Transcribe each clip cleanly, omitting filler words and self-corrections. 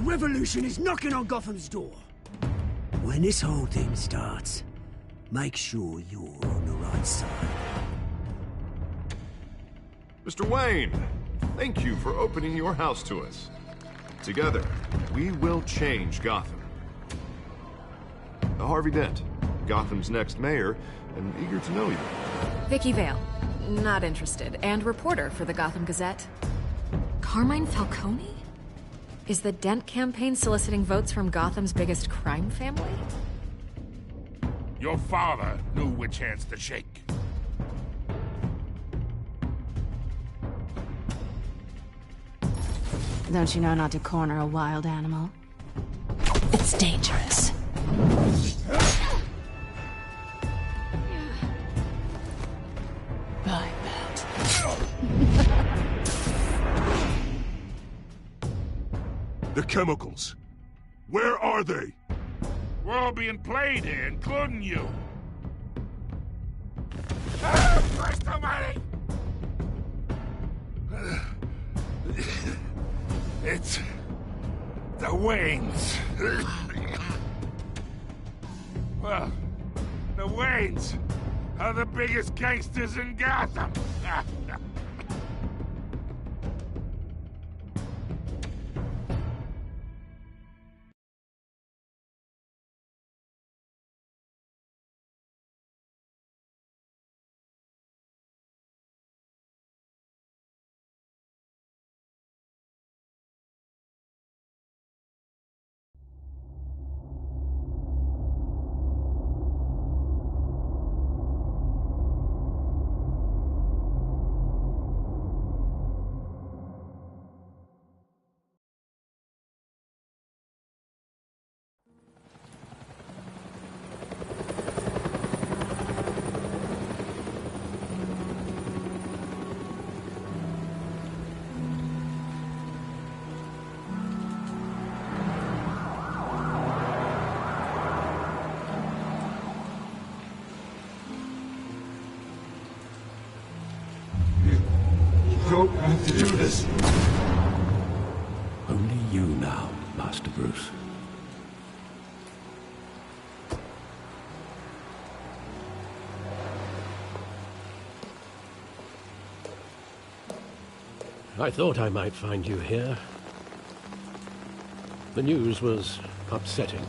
revolution is knocking on Gotham's door. When this whole thing starts, make sure you're on the right side. Mr. Wayne, thank you for opening your house to us. Together, we will change Gotham. Harvey Dent, Gotham's next mayor, and eager to know you. Vicky Vale, not interested, and reporter for the Gotham Gazette. Carmine Falcone? Is the Dent campaign soliciting votes from Gotham's biggest crime family? Your father knew which hands to shake. Don't you know not to corner a wild animal? It's dangerous. I bet. The chemicals. Where are they? We're all being played here, including you. Christ almighty! It's the Waynes. Well, the Waynes are the biggest gangsters in Gotham. Don't have to do this. Only you now, Master Bruce. I thought I might find you here. The news was upsetting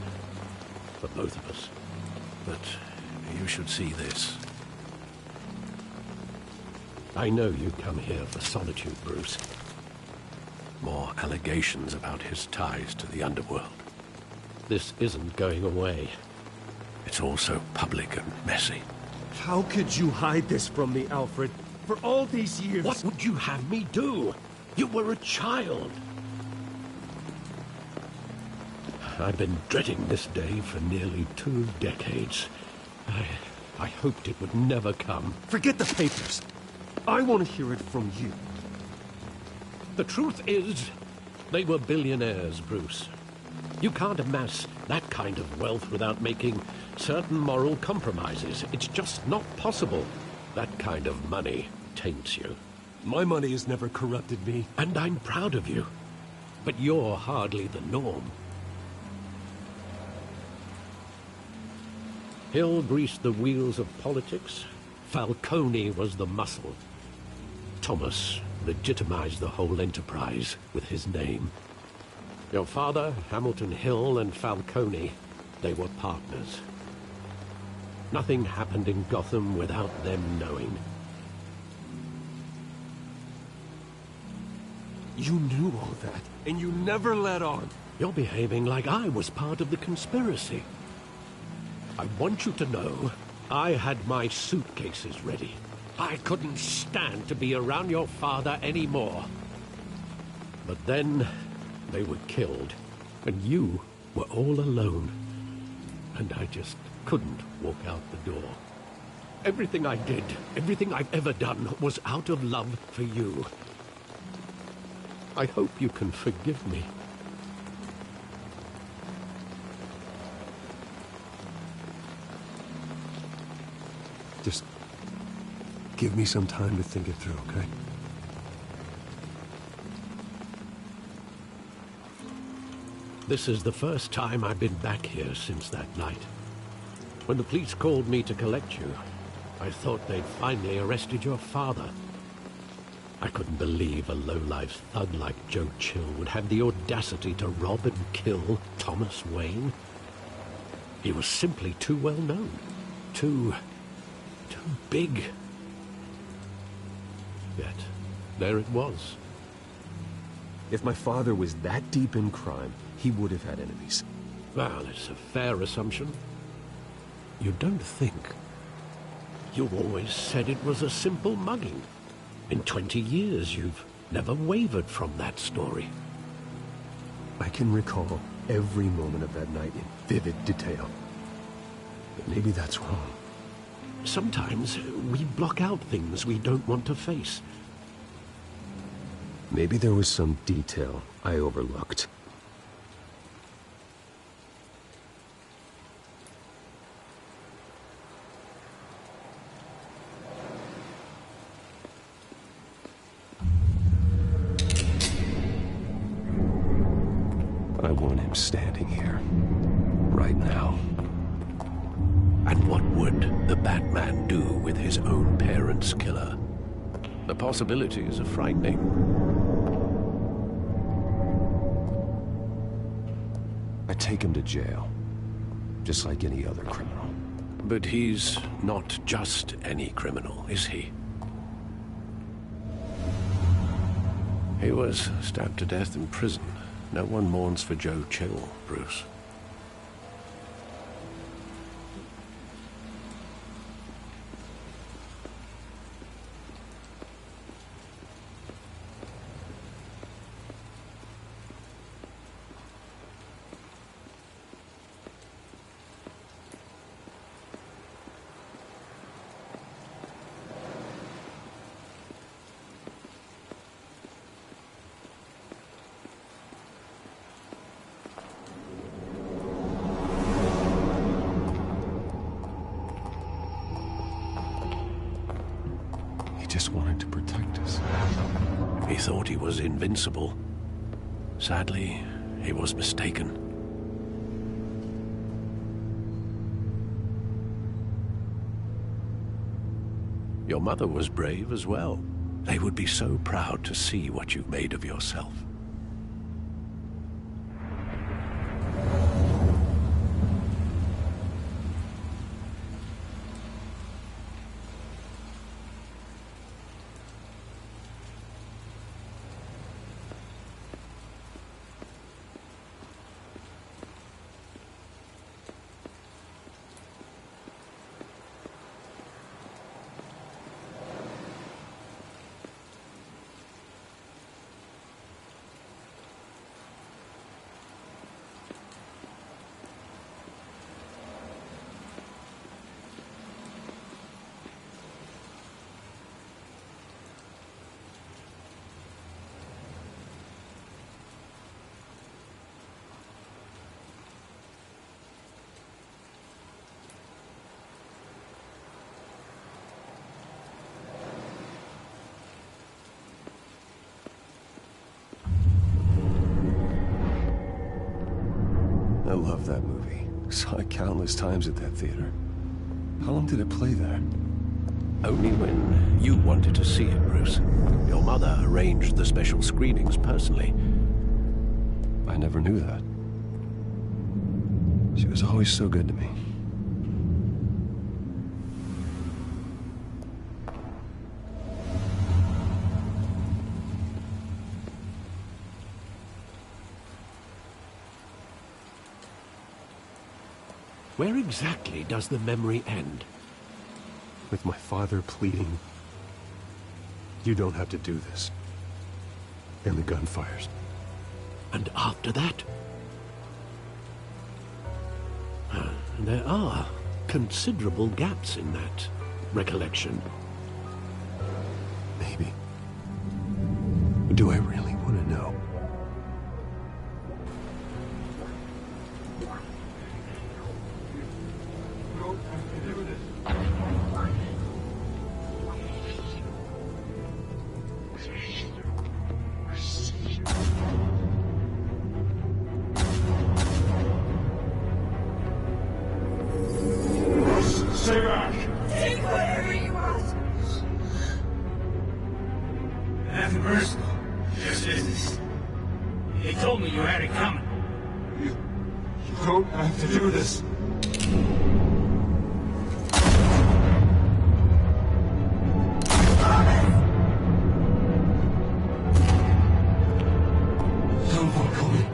for both of us. But you should see this. I know you come here for solitude, Bruce. More allegations about his ties to the underworld. This isn't going away. It's all so public and messy. How could you hide this from me, Alfred? For all these years... What would you have me do? You were a child. I've been dreading this day for nearly 2 decades. I hoped it would never come. Forget the papers. I want to hear it from you. The truth is, they were billionaires, Bruce. You can't amass that kind of wealth without making certain moral compromises. It's just not possible. That kind of money taints you. My money has never corrupted me. And I'm proud of you. But you're hardly the norm. Hill greased the wheels of politics. Falcone was the muscle. Thomas legitimized the whole enterprise with his name. Your father, Hamilton Hill, and Falcone, they were partners. Nothing happened in Gotham without them knowing. You knew all that, and you never let on. You're behaving like I was part of the conspiracy. I want you to know, I had my suitcases ready. I couldn't stand to be around your father anymore. But then, they were killed, and you were all alone. And I just couldn't walk out the door. Everything I did, everything I've ever done, was out of love for you. I hope you can forgive me. Just give me some time to think it through, okay? This is the first time I've been back here since that night. When the police called me to collect you, I thought they'd finally arrested your father. I couldn't believe a low-life thug like Joe Chill would have the audacity to rob and kill Thomas Wayne. He was simply too well known. Too big. Yet, there it was. If my father was that deep in crime, he would have had enemies. Well, it's a fair assumption. You don't think? You always said it was a simple mugging. In 20 years, you've never wavered from that story. I can recall every moment of that night in vivid detail. But maybe that's wrong. Sometimes we block out things we don't want to face. Maybe there was some detail I overlooked. I want him standing here, right now. And what would the Batman do with his own parents' killer? The possibilities are frightening. I take him to jail, just like any other criminal. But he's not just any criminal, is he? He was stabbed to death in prison. No one mourns for Joe Chill, Bruce. Just wanted to protect us. He thought he was invincible. Sadly, he was mistaken. Your mother was brave as well. They would be so proud to see what you've made of yourself. I love that movie. Saw it countless times at that theater. How long did it play there? Only when you wanted to see it, Bruce. Your mother arranged the special screenings personally. I never knew that. She was always so good to me. Where exactly does the memory end? With my father pleading, "You don't have to do this." And the gun fires. And after that? There are considerable gaps in that recollection. Maybe. Do I really want to know? Yes, it is. He told me you had it coming. You don't have to do this. Don't walk away.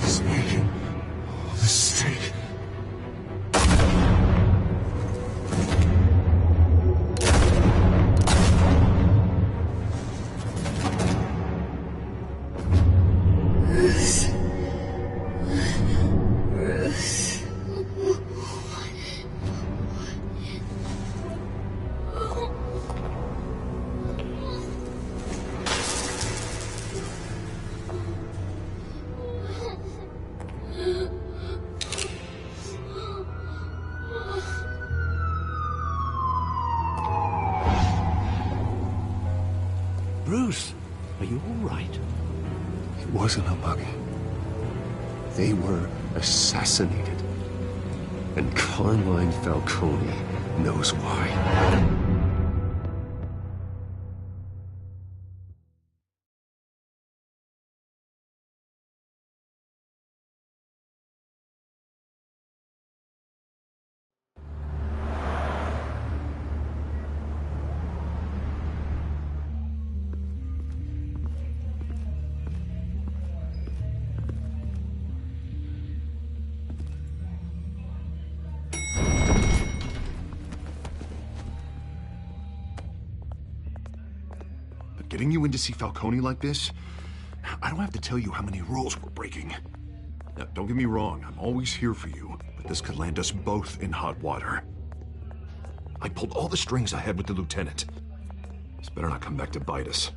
He's making a mistake. Bruce, are you all right? It wasn't a bug. They were assassinated. And Carmine Falcone knows why. Getting you in to see Falcone like this? I don't have to tell you how many rules we're breaking. Now, don't get me wrong, I'm always here for you, but this could land us both in hot water. I pulled all the strings I had with the lieutenant. This better not come back to bite us.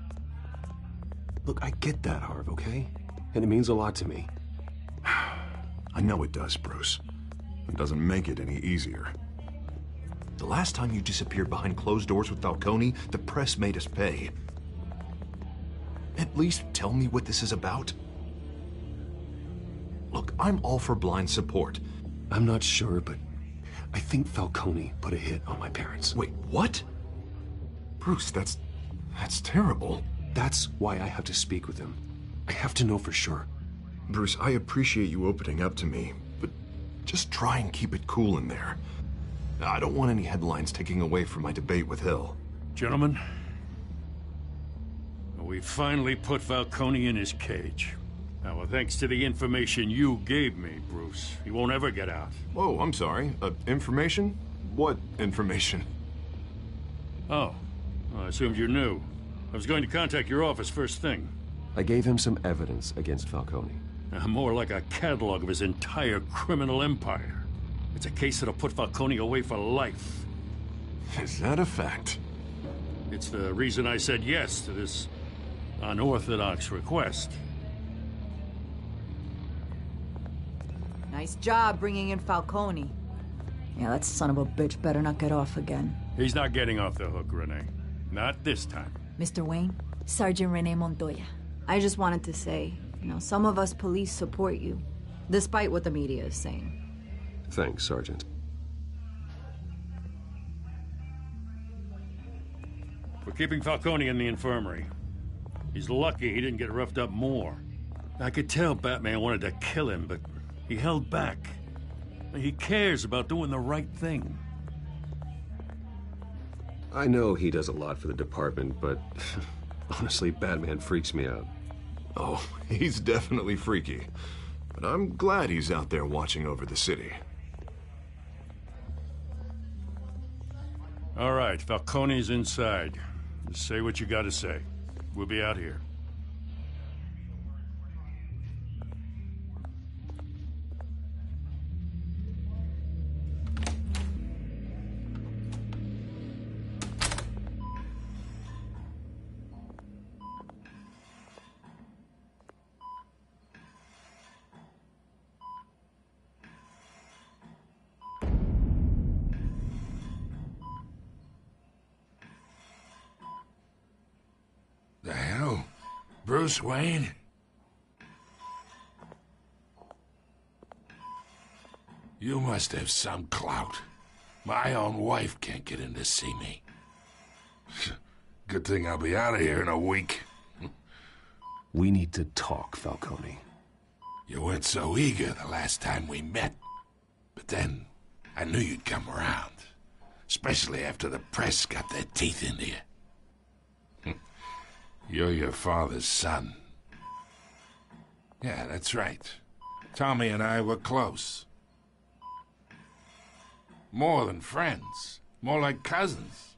Look, I get that, Harv, okay? And it means a lot to me. I know it does, Bruce. It doesn't make it any easier. The last time you disappeared behind closed doors with Falcone, the press made us pay. At least tell me what this is about. Look, I'm all for blind support. I'm not sure, but I think Falcone put a hit on my parents. Wait, what? Bruce, that's terrible. That's why I have to speak with him. I have to know for sure. Bruce, I appreciate you opening up to me, but just try and keep it cool in there. I don't want any headlines taking away from my debate with Hill. Gentlemen, we finally put Falcone in his cage. Now, thanks to the information you gave me, Bruce, he won't ever get out. Whoa, I'm sorry. Information? What information? Oh, well, I assumed you knew. I was going to contact your office first thing. I gave him some evidence against Falcone. More like a catalog of his entire criminal empire. It's a case that'll put Falcone away for life. Is that a fact? It's the reason I said yes to this unorthodox request. Nice job bringing in Falcone. Yeah, that son of a bitch better not get off again. He's not getting off the hook, Renee. Not this time. Mr. Wayne, Sergeant Renee Montoya. I just wanted to say, some of us police support you, despite what the media is saying. Thanks, Sergeant. We're keeping Falcone in the infirmary. He's lucky he didn't get roughed up more. I could tell Batman wanted to kill him, but he held back. He cares about doing the right thing. I know he does a lot for the department, but honestly, Batman freaks me out. Oh, he's definitely freaky. But I'm glad he's out there watching over the city. All right, Falcone's inside. Just say what you gotta say. We'll be out here. The hell? Bruce Wayne? You must have some clout. My own wife can't get in to see me. Good thing I'll be out of here in a week. We need to talk, Falcone. You weren't so eager the last time we met. But then, I knew you'd come around. Especially after the press got their teeth into you. You're your father's son. Yeah, that's right. Tommy and I were close. More than friends. More like cousins.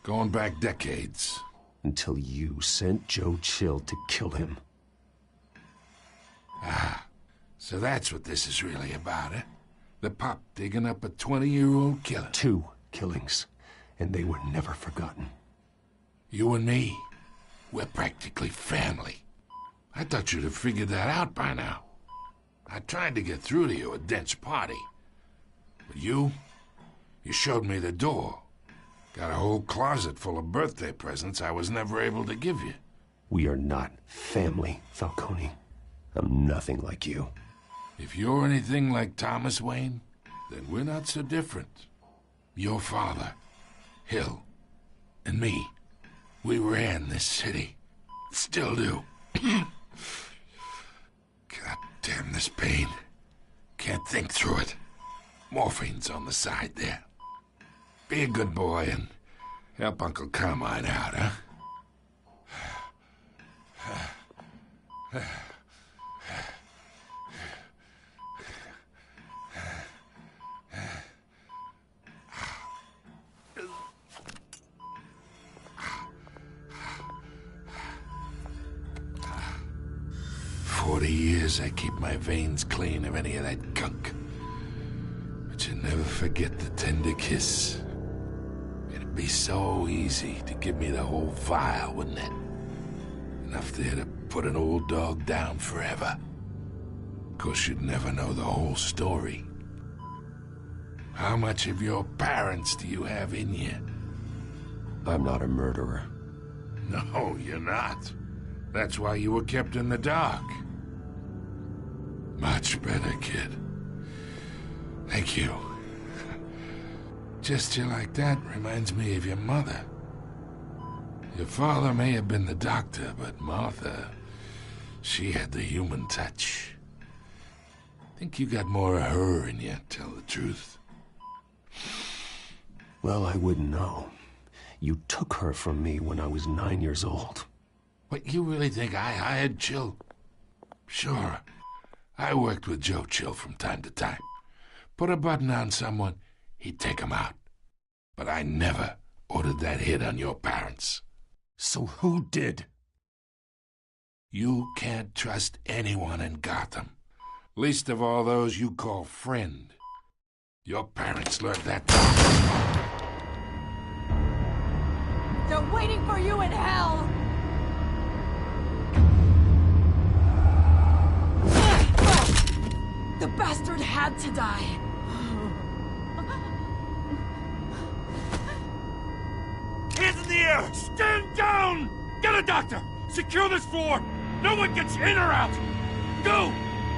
Going back decades. Until you sent Joe Chill to kill him. Ah, so that's what this is really about, eh? The pup digging up a 20-year-old killer. 2 killings, and they were never forgotten. You and me, we're practically family. I thought you'd have figured that out by now. I tried to get through to you at Dent's party. But you showed me the door. Got a whole closet full of birthday presents I was never able to give you. We are not family, Falcone. I'm nothing like you. If you're anything like Thomas Wayne, then we're not so different. Your father, Hill, and me, we ran this city. Still do. God damn this pain. Can't think through it. Morphine's on the side there. Be a good boy and help Uncle Carmine out, huh? 40 years I keep my veins clean of any of that gunk. But you never forget the tender kiss. It'd be so easy to give me the whole vial, wouldn't it? Enough there to put an old dog down forever. Of course, you'd never know the whole story. How much of your parents do you have in you? I'm not a murderer. No, you're not. That's why you were kept in the dark. Much better, kid. Thank you. Gesture like that reminds me of your mother. Your father may have been the doctor, but Martha, she had the human touch. Think you got more of her in you, tell the truth. Well, I wouldn't know. You took her from me when I was 9 years old. What, you really think I hired Chill? Sure. I worked with Joe Chill from time to time. Put a button on someone, he'd take him out. But I never ordered that hit on your parents. So who did? You can't trust anyone in Gotham. Least of all those you call friend. Your parents learned that. They're waiting for you in hell! The bastard had to die. Hands in the air! Stand down! Get a doctor! Secure this floor! No one gets in or out! Go!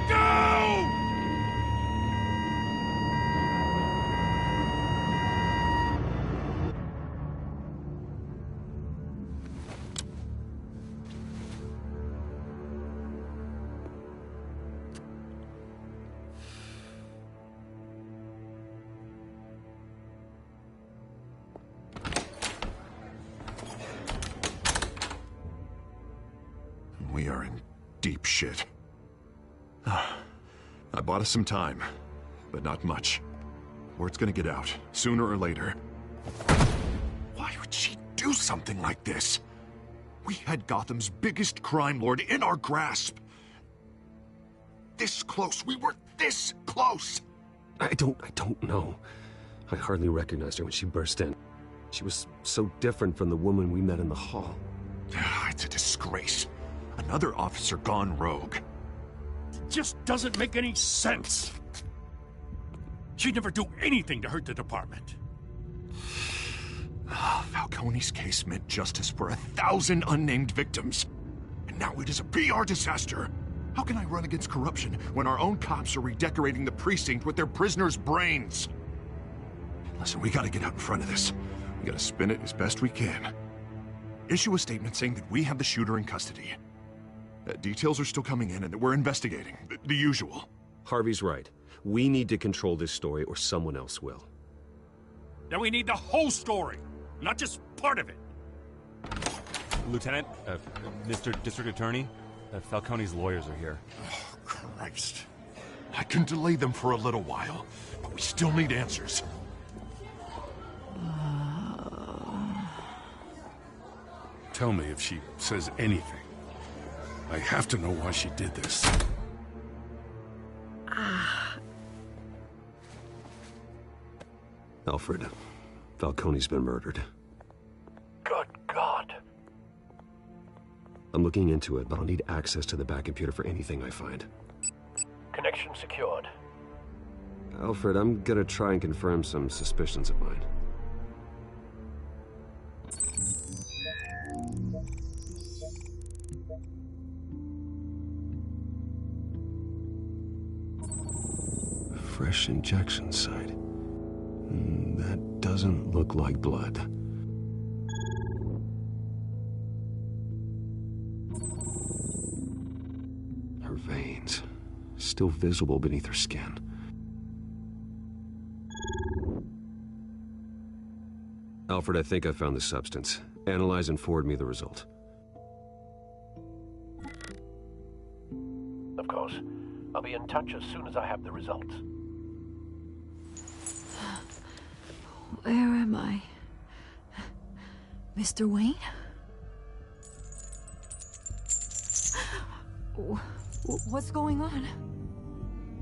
Go! We are in deep shit. I bought us some time, but not much. Word's gonna get out, sooner or later. Why would she do something like this? We had Gotham's biggest crime lord in our grasp. This close, we were this close! I don't know. I hardly recognized her when she burst in. She was so different from the woman we met in the hall. It's a disgrace. Another officer gone rogue. It just doesn't make any sense. She'd never do anything to hurt the department. Falcone's case meant justice for 1,000 unnamed victims. And now it is a PR disaster. How can I run against corruption when our own cops are redecorating the precinct with their prisoners' brains? Listen, we gotta get out in front of this. We gotta spin it as best we can. Issue a statement saying that we have the shooter in custody. Details are still coming in and that we're investigating. The usual. Harvey's right. We need to control this story or someone else will. Then we need the whole story, not just part of it. Lieutenant, Mr. District Attorney, Falcone's lawyers are here. Oh, Christ. I can delay them for a little while, but we still need answers. Tell me if she says anything. I have to know why she did this. Alfred, Falcone's been murdered. Good God. I'm looking into it, but I'll need access to the back computer for anything I find. Connection secured. Alfred, I'm gonna try and confirm some suspicions of mine. Fresh injection site. That doesn't look like blood. Her veins, still visible beneath her skin. Alfred, I think I found the substance. Analyze and forward me the result. Of course. I'll be in touch as soon as I have the results. Where am I? Mr. Wayne? What's going on?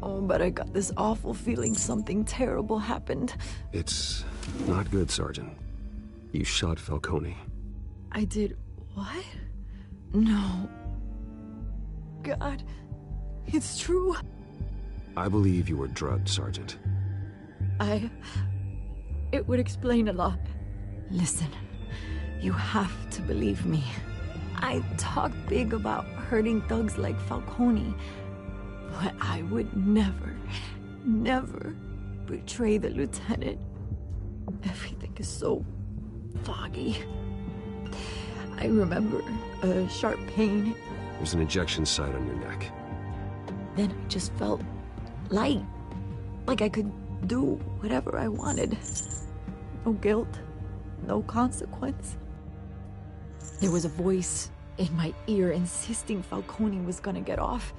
Oh, but I got this awful feeling something terrible happened. It's not good, Sergeant. You shot Falcone. I did what? No. God, it's true. I believe you were drugged, Sergeant. It would explain a lot. Listen, you have to believe me. I talk big about hurting thugs like Falcone, but I would never betray the lieutenant. Everything is so foggy. I remember a sharp pain. There's an injection site on your neck. Then I just felt light, like I could do whatever I wanted. No guilt, no consequence. There was a voice in my ear insisting Falcone was gonna get off.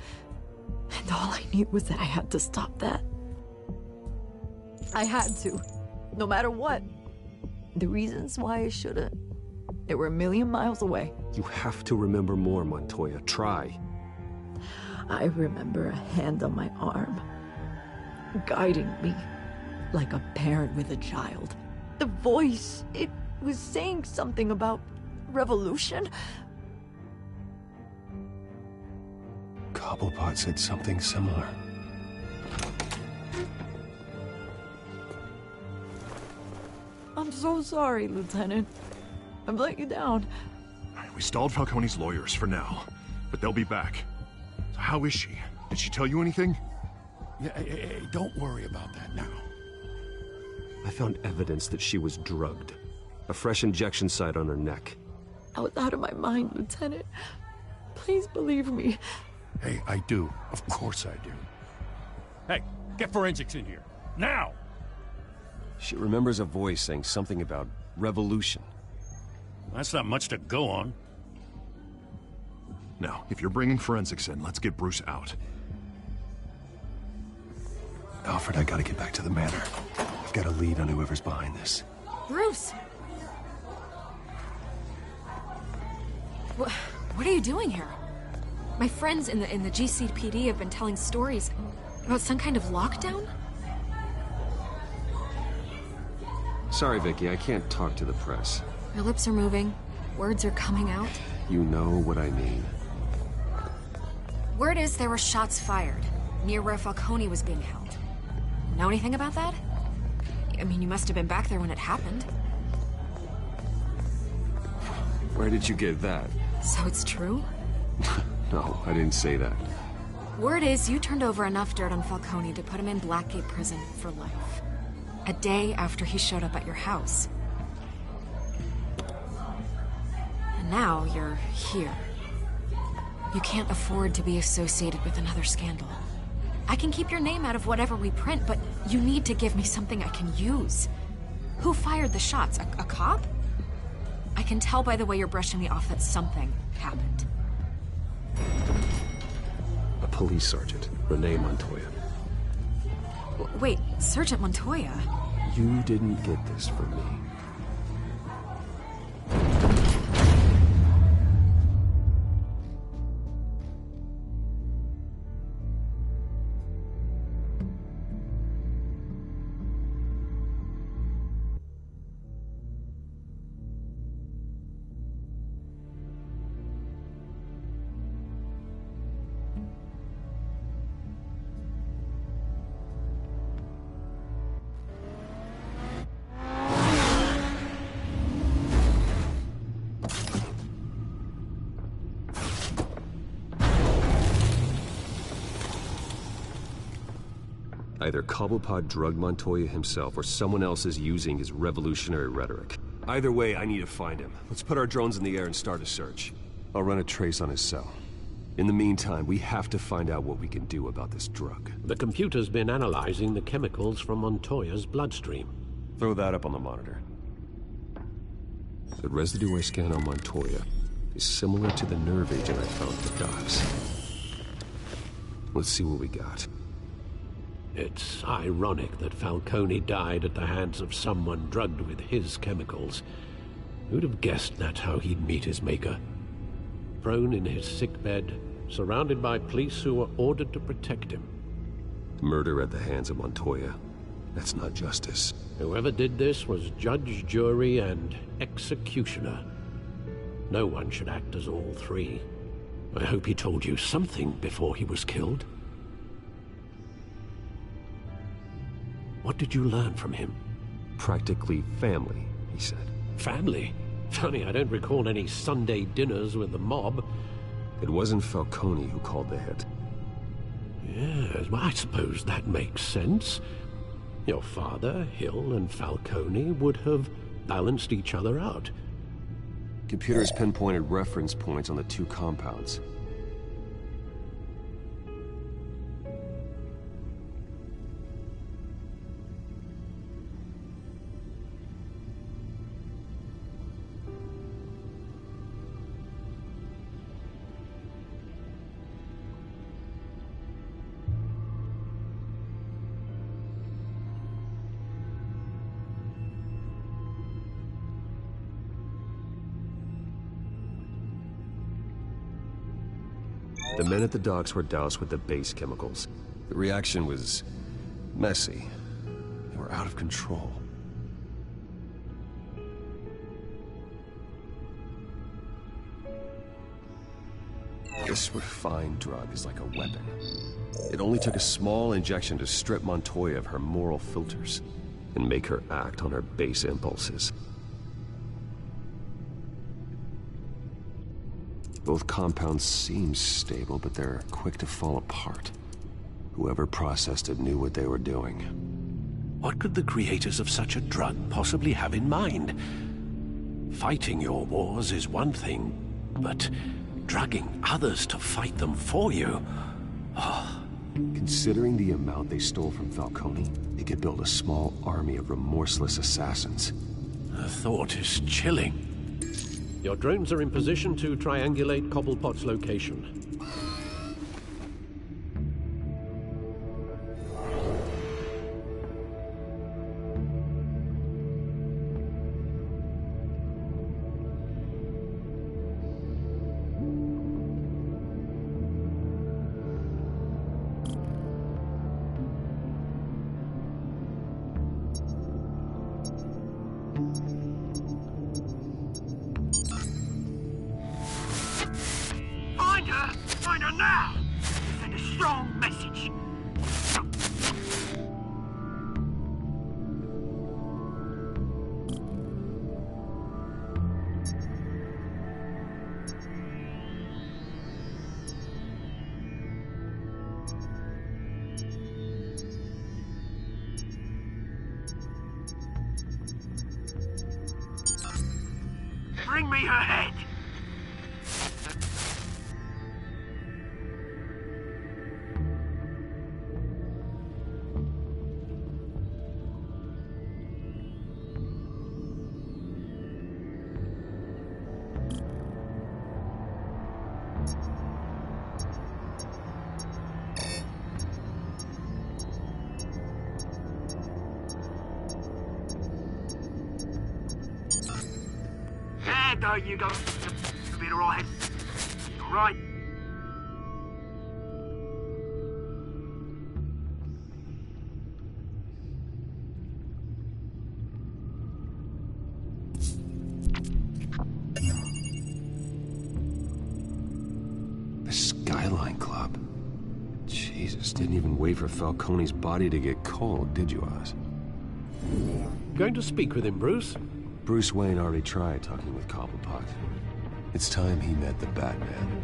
And all I knew was that I had to stop that. I had to, no matter what. The reasons why I shouldn't, they were a million miles away. You have to remember more, Montoya. Try. I remember a hand on my arm, guiding me like a parent with a child. The voice, it was saying something about revolution. Cobblepot said something similar. I'm so sorry, Lieutenant. I've let you down. We stalled Falcone's lawyers for now, but they'll be back. So how is she? Did she tell you anything? Yeah, hey, don't worry about that now. I found evidence that she was drugged. A fresh injection site on her neck. I was out of my mind, Lieutenant. Please believe me. Hey, I do. Of course I do. Hey, get forensics in here. Now! She remembers a voice saying something about revolution. That's not much to go on. Now, if you're bringing forensics in, let's get Bruce out. Alfred, I gotta get back to the manor. I've got a lead on whoever's behind this. Bruce! What are you doing here? My friends in the GCPD have been telling stories about some kind of lockdown? Sorry, Vicky, I can't talk to the press. My lips are moving. Words are coming out. You know what I mean. Word is there were shots fired near where Falcone was being held. Know anything about that? I mean, you must have been back there when it happened. Where did you get that? So it's true? No, I didn't say that. Word is you turned over enough dirt on Falcone to put him in Blackgate Prison for life. A day after he showed up at your house. now you're here. You can't afford to be associated with another scandal. I can keep your name out of whatever we print, but you need to give me something I can use. Who fired the shots? A cop? I can tell by the way you're brushing me off that something happened. A police sergeant, Renee Montoya. Wait, Sergeant Montoya? You didn't get this from me. Either Cobblepot drugged Montoya himself, or someone else is using his revolutionary rhetoric. Either way, I need to find him. Let's put our drones in the air and start a search. I'll run a trace on his cell. In the meantime, we have to find out what we can do about this drug. The computer's been analyzing the chemicals from Montoya's bloodstream. Throw that up on the monitor. The residue I scan on Montoya is similar to the nerve agent I found at the docks. Let's see what we got. It's ironic that Falcone died at the hands of someone drugged with his chemicals. Who'd have guessed that's how he'd meet his maker? Prone in his sickbed, surrounded by police who were ordered to protect him. Murder at the hands of Montoya. That's not justice. Whoever did this was judge, jury, and executioner. No one should act as all three. I hope he told you something before he was killed. What did you learn from him? Practically family, he said. Family? Funny, I don't recall any Sunday dinners with the mob. It wasn't Falcone who called the hit. Yes, well, I suppose that makes sense. Your father, Hill, and Falcone would have balanced each other out. Computers pinpointed reference points on the two compounds. The men at the docks were doused with the base chemicals. The reaction was messy. They were out of control. This refined drug is like a weapon. It only took a small injection to strip Montoya of her moral filters and make her act on her base impulses. Both compounds seem stable, but they're quick to fall apart. Whoever processed it knew what they were doing. What could the creators of such a drug possibly have in mind? Fighting your wars is one thing, but drugging others to fight them for you? Oh. Considering the amount they stole from Falcone, they could build a small army of remorseless assassins. The thought is chilling. Your drones are in position to triangulate Cobblepot's location. Find her now! Send a strong message. Bring me her head! though, you go. Be alright. Right. The Skyline Club. Jesus, didn't even wait for Falcone's body to get cold, did you, Oz? Going to speak with him, Bruce? Bruce Wayne already tried talking with Cobblepot. It's time he met the Batman.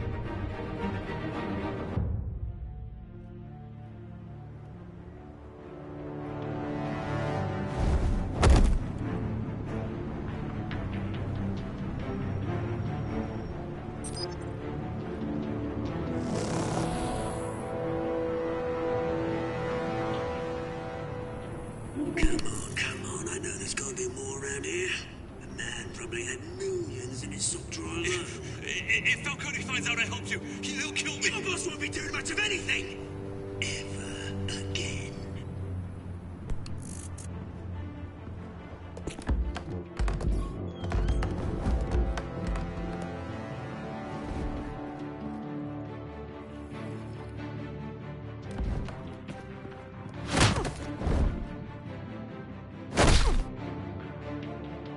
Come on, I know there's gotta be more around here. The man probably had millions in his sock drawer alone. If Falcone finds out I helped you, he'll kill me. Your boss won't be doing much of anything! Ever again.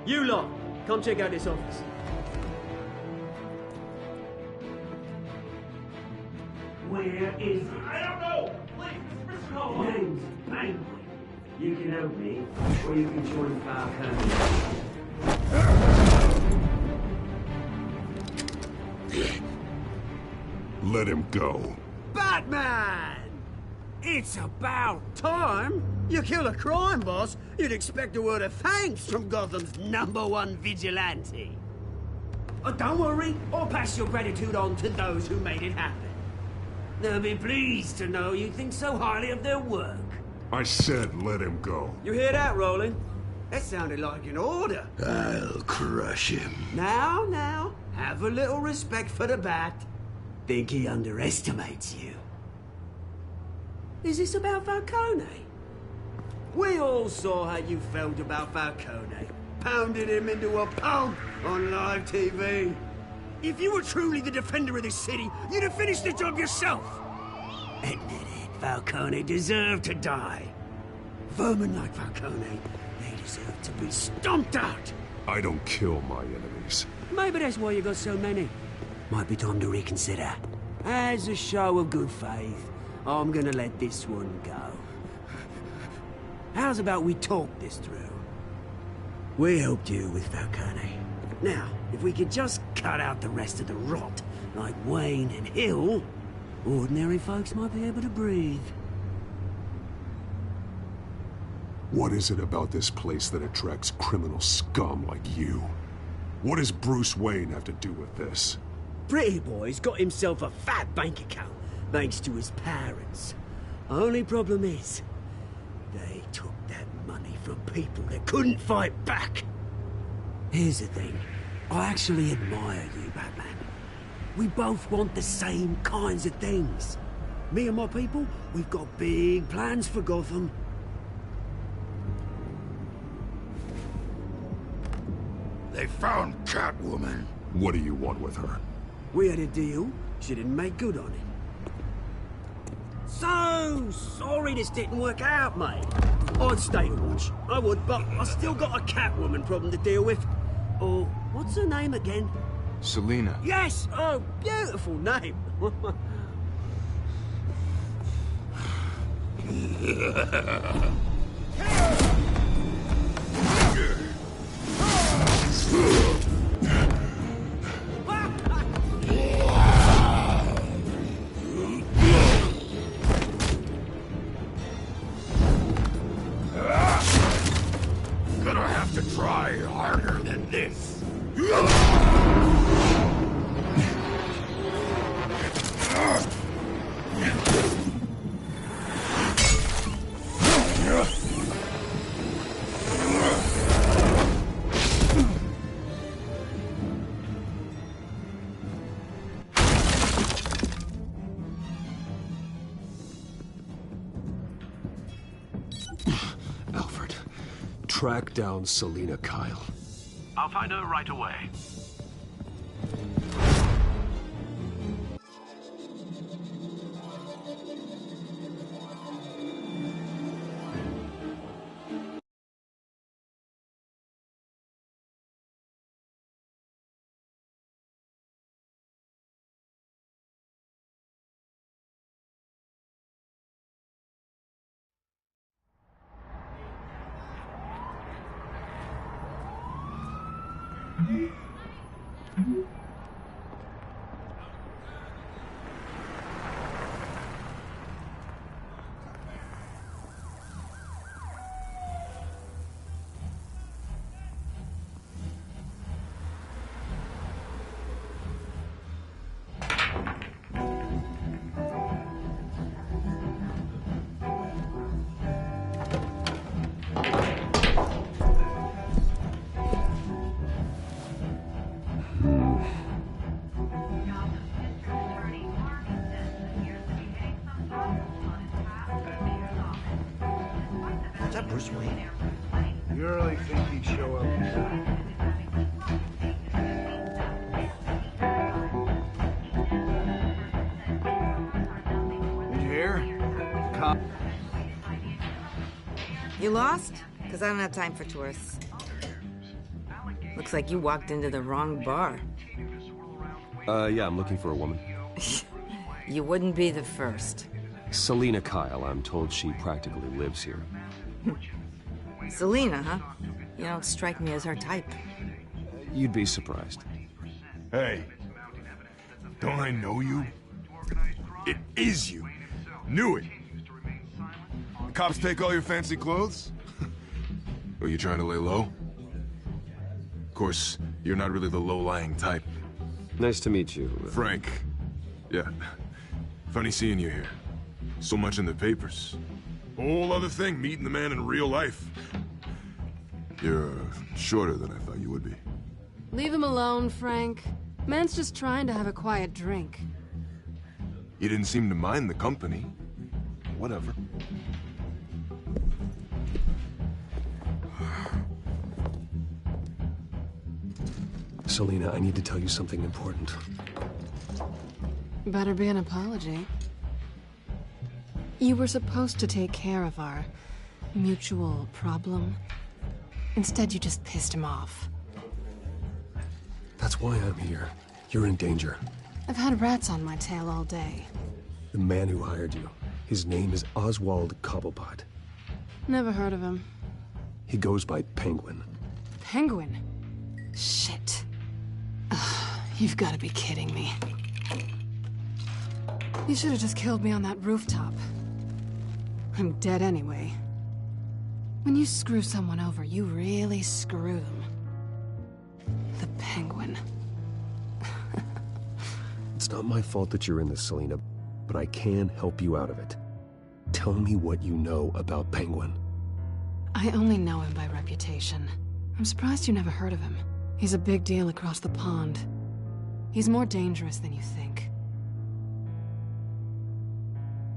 You lot, come check out this office. Where is it? I don't know. Please, Mr. Cole. Name's Penguin. You can help me, or you can join Falcone. Let him go. Batman! It's about time! You kill a crime boss, you'd expect a word of thanks from Gotham's #1 vigilante. Oh, don't worry, I'll pass your gratitude on to those who made it happen. They'll be pleased to know you think so highly of their work. I said let him go. You hear that, Roland? That sounded like an order. I'll crush him. Now, have a little respect for the Bat. Think he underestimates you. Is this about Falcone? We all saw how you felt about Falcone. Pounded him into a pulp on live TV. If you were truly the defender of this city, you'd have finished the job yourself. Admit it, Falcone deserved to die. Vermin like Falcone, they deserve to be stomped out. I don't kill my enemies. Maybe that's why you got so many. Might be time to reconsider. As a show of good faith, I'm gonna let this one go. How's about we talk this through? We helped you with Falcone. Now, if we could just cut out the rest of the rot, like Wayne and Hill, ordinary folks might be able to breathe. What is it about this place that attracts criminal scum like you? What does Bruce Wayne have to do with this? Pretty Boy's got himself a fat bank account, thanks to his parents. Only problem is, they took that money from people that couldn't fight back. Here's the thing. I actually admire you, Batman. We both want the same kinds of things. Me and my people, we've got big plans for Gotham. They found Catwoman. What do you want with her? We had a deal. She didn't make good on it. So sorry this didn't work out, mate. I'd stay to watch. I would, but I still got a Catwoman problem to deal with. Oh, what's her name again? Selina. Yes! Oh, beautiful name. Gonna have to try harder than this. Alfred, track down Selina Kyle. I'll find her right away. Is that Bruce Wayne? You really think he'd show up here? You hear? You lost? Because I don't have time for tourists. Looks like you walked into the wrong bar. Yeah, I'm looking for a woman. You wouldn't be the first. Selina Kyle, I'm told she practically lives here. Selina, huh? You don't strike me as her type. You'd be surprised. Hey, don't I know you? It is you. Knew it. The cops take all your fancy clothes? Are you trying to lay low? Of course, you're not really the low-lying type. Nice to meet you. Frank. Yeah. Funny seeing you here. So much in the papers. Whole other thing, meeting the man in real life. You're shorter than I thought you would be. Leave him alone, Frank. Man's just trying to have a quiet drink. You didn't seem to mind the company. Whatever. Selina, I need to tell you something important. Better be an apology. You were supposed to take care of our mutual problem. Instead, you just pissed him off. That's why I'm here. You're in danger. I've had rats on my tail all day. The man who hired you, his name is Oswald Cobblepot. Never heard of him. He goes by Penguin. Penguin? Shit. Ugh, you've got to be kidding me. You should have just killed me on that rooftop. I'm dead anyway. When you screw someone over, you really screw them. The Penguin. It's not my fault that you're in this, Selina, but I can help you out of it. Tell me what you know about Penguin. I only know him by reputation. I'm surprised you never heard of him. He's a big deal across the pond. He's more dangerous than you think.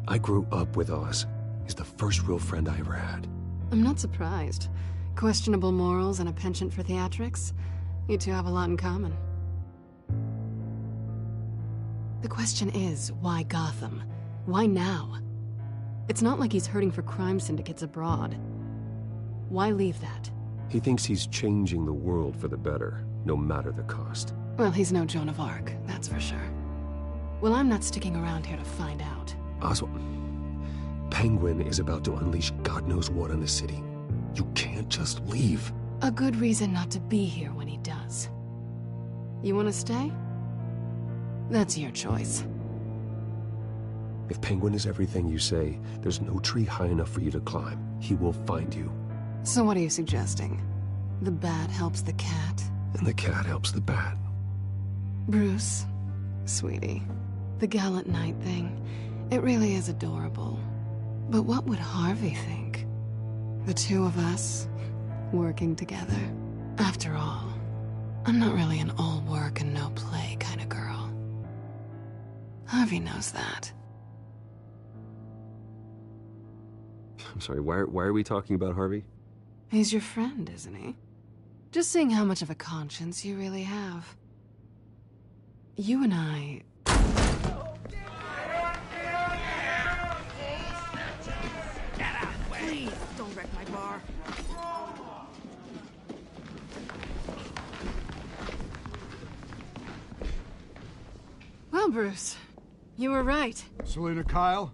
I grew up with Oz. He's the first real friend I ever had. I'm not surprised. Questionable morals and a penchant for theatrics. You two have a lot in common. The question is, why Gotham? Why now? It's not like he's hurting for crime syndicates abroad. Why leave that? He thinks he's changing the world for the better, no matter the cost. Well, he's no Joan of Arc, that's for sure. Well, I'm not sticking around here to find out. Oswald, Penguin is about to unleash God knows what on the city. You can't just leave. A good reason not to be here when he does. You want to stay? That's your choice. If Penguin is everything you say, there's no tree high enough for you to climb. He will find you. So what are you suggesting? The bat helps the cat? And the cat helps the bat. Bruce, sweetie, the gallant knight thing, it really is adorable. But what would Harvey think? The two of us, working together. After all, I'm not really an all work and no play kind of girl. Harvey knows that. I'm sorry, why are we talking about Harvey? He's your friend, isn't he? Just seeing how much of a conscience you really have. You and I... Please, don't wreck my bar. Well, Bruce, you were right. Selina Kyle,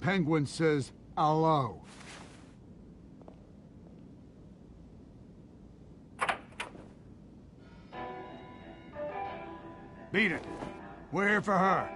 Penguin says hello. Beat it. We're here for her.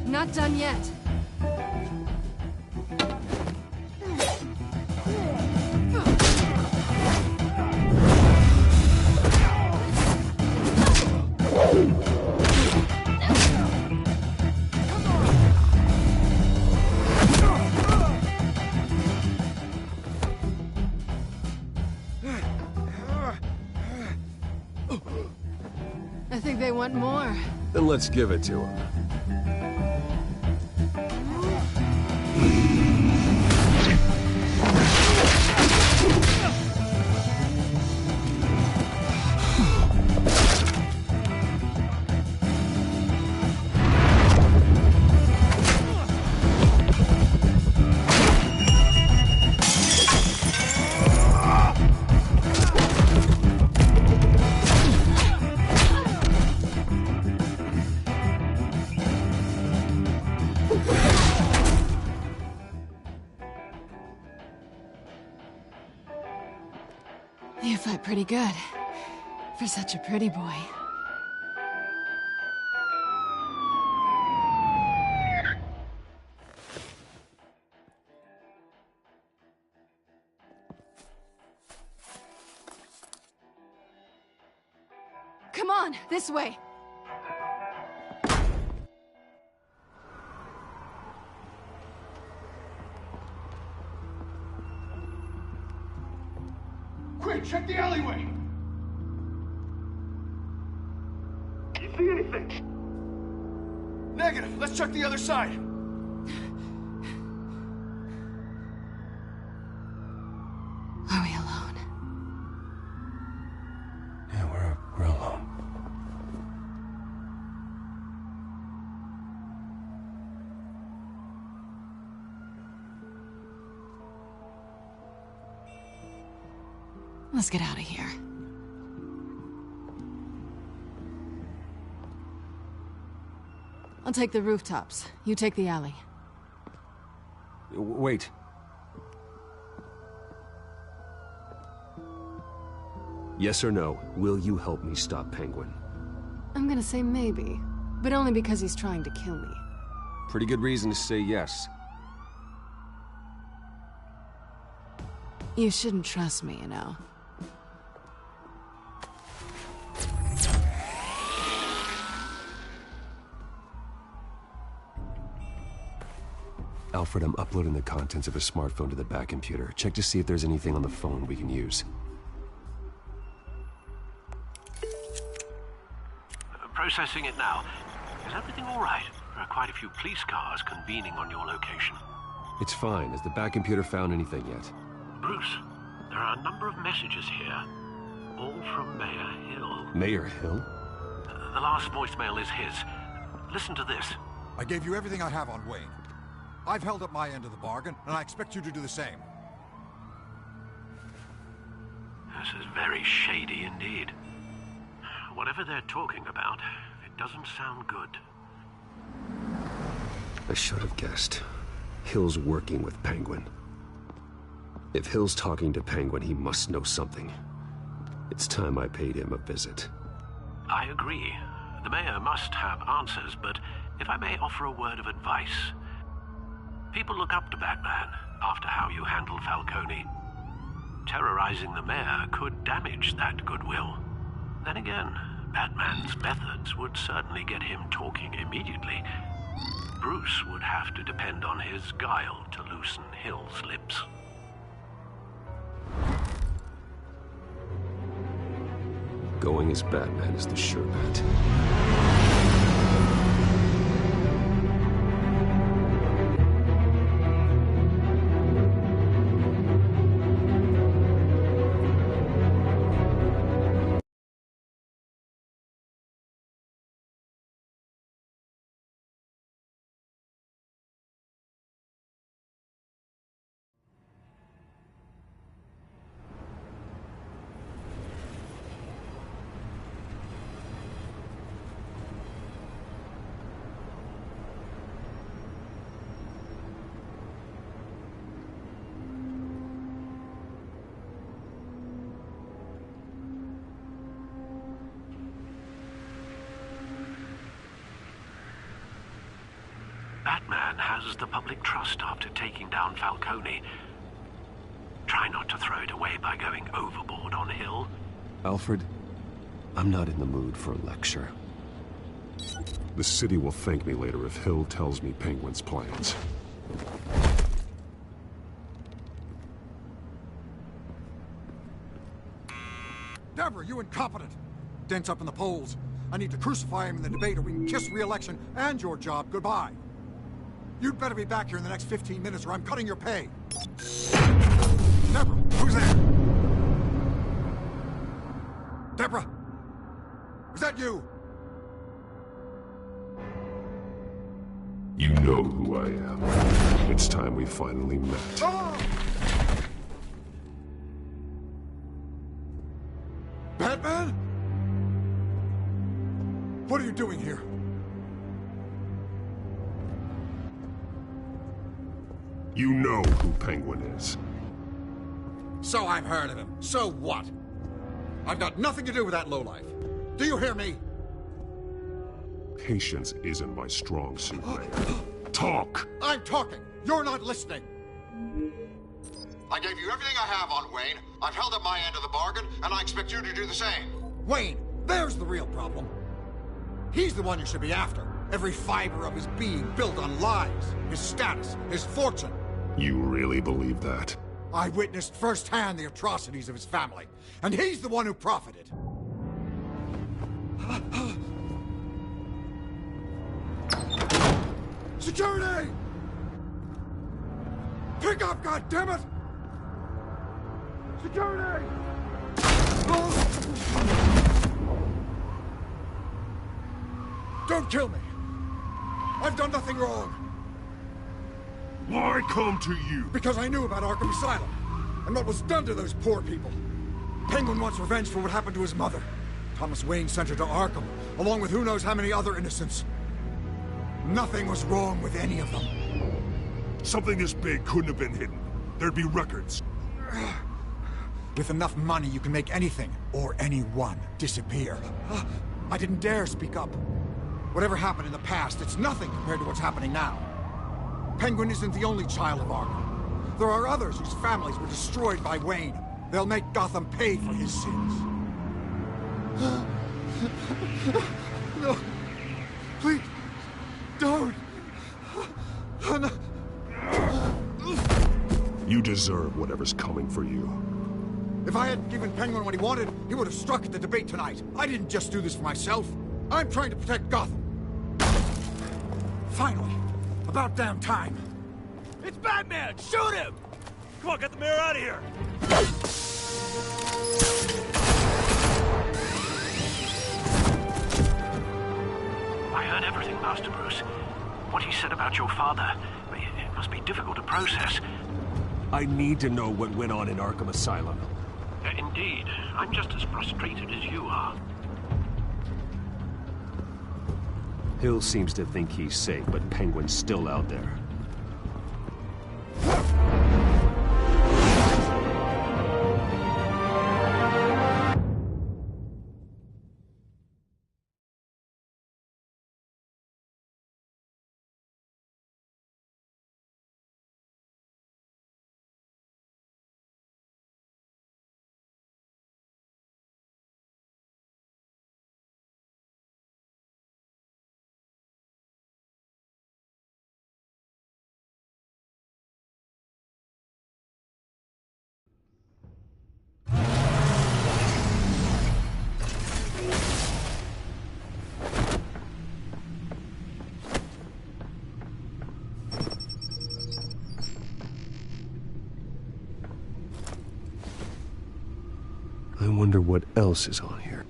Not done yet. I think they want more. Then let's give it to them. You fight pretty good. For such a pretty boy. Come on, this way. Quick, check the alleyway! You see anything? Negative. Let's check the other side. Are we alone? Yeah, we're alone. Let's get out of here. I'll take the rooftops. You take the alley. Wait. Yes or no, will you help me stop Penguin? I'm gonna say maybe, but only because he's trying to kill me. Pretty good reason to say yes. You shouldn't trust me, you know. Alfred, I'm uploading the contents of a smartphone to the back computer. Check to see if there's anything on the phone we can use. Processing it now. Is everything all right? There are quite a few police cars convening on your location. It's fine. Has the back computer found anything yet? Bruce, there are a number of messages here. All from Mayor Hill. Mayor Hill? The last voicemail is his. Listen to this. I gave you everything I have on Wayne. I've held up my end of the bargain, and I expect you to do the same. This is very shady indeed. Whatever they're talking about, it doesn't sound good. I should have guessed. Hill's working with Penguin. If Hill's talking to Penguin, he must know something. It's time I paid him a visit. I agree. The mayor must have answers, but if I may offer a word of advice, People look up to Batman after how you handled Falcone. Terrorizing the mayor could damage that goodwill. Then again, Batman's methods would certainly get him talking immediately. Bruce would have to depend on his guile to loosen Hill's lips. Going as Batman is the sure bet. Batman has the public trust after taking down Falcone. Try not to throw it away by going overboard on Hill. Alfred, I'm not in the mood for a lecture. The city will thank me later if Hill tells me Penguin's plans. Deborah, you incompetent! Dent's up in the polls. I need to crucify him in the debate or we can kiss re-election and your job goodbye. You'd better be back here in the next 15 minutes or I'm cutting your pay. Deborah, who's there? Deborah! Is that you? You know who I am. It's time we finally met. Oh! Batman? What are you doing here? You know who Penguin is. So I've heard of him. So what? I've got nothing to do with that lowlife. Do you hear me? Patience isn't my strong suit, Mayor. Talk! I'm talking. You're not listening. I gave you everything I have on Wayne. I've held up my end of the bargain, and I expect you to do the same. Wayne, there's the real problem. He's the one you should be after. Every fiber of his being built on lies, his status, his fortune. You really believe that? I witnessed firsthand the atrocities of his family, and he's the one who profited. Security! Pick up, goddammit! Security! Don't kill me! I've done nothing wrong! Why come to you? Because I knew about Arkham Asylum, and what was done to those poor people. Penguin wants revenge for what happened to his mother. Thomas Wayne sent her to Arkham, along with who knows how many other innocents. Nothing was wrong with any of them. Something this big couldn't have been hidden. There'd be records. With enough money, you can make anything, or anyone, disappear. I didn't dare speak up. Whatever happened in the past, it's nothing compared to what's happening now. Penguin isn't the only child of Arkham. There are others whose families were destroyed by Wayne. They'll make Gotham pay for his sins. No. Please. Don't. No. You deserve whatever's coming for you. If I hadn't given Penguin what he wanted, he would have struck at the debate tonight. I didn't just do this for myself. I'm trying to protect Gotham. Finally. About damn time. It's Batman! Shoot him! Come on, get the mayor out of here! I heard everything, Master Bruce. What he said about your father, it must be difficult to process. I need to know what went on in Arkham Asylum. Indeed. I'm just as frustrated as you are. Hill seems to think he's safe, but Penguin's still out there. I wonder what else is on here.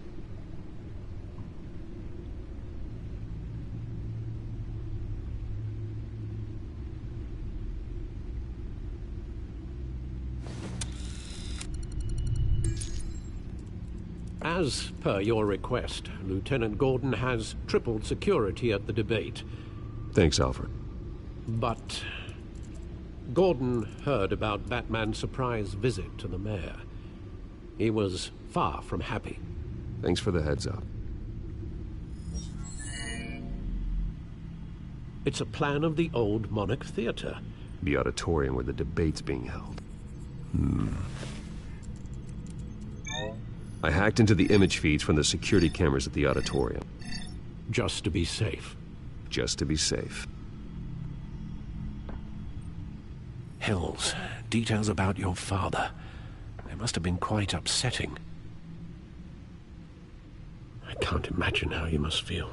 As per your request, Lieutenant Gordon has tripled security at the debate. Thanks, Alfred. But Gordon heard about Batman's surprise visit to the mayor. He was far from happy. Thanks for the heads up. It's a plan of the old Monarch Theater. The auditorium where the debate's being held. I hacked into the image feeds from the security cameras at the auditorium. Just to be safe. Just to be safe. Hills, details about your father. They must have been quite upsetting. I can't imagine how you must feel.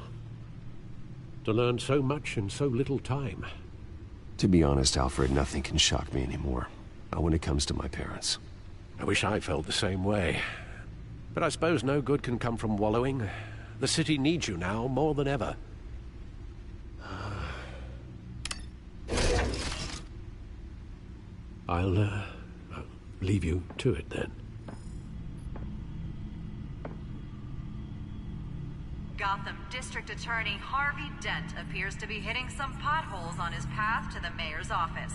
To learn so much in so little time. To be honest, Alfred, nothing can shock me anymore. Not when it comes to my parents. I wish I felt the same way. But I suppose no good can come from wallowing. The city needs you now more than ever. I'll leave you to it then. Gotham District Attorney Harvey Dent appears to be hitting some potholes on his path to the mayor's office.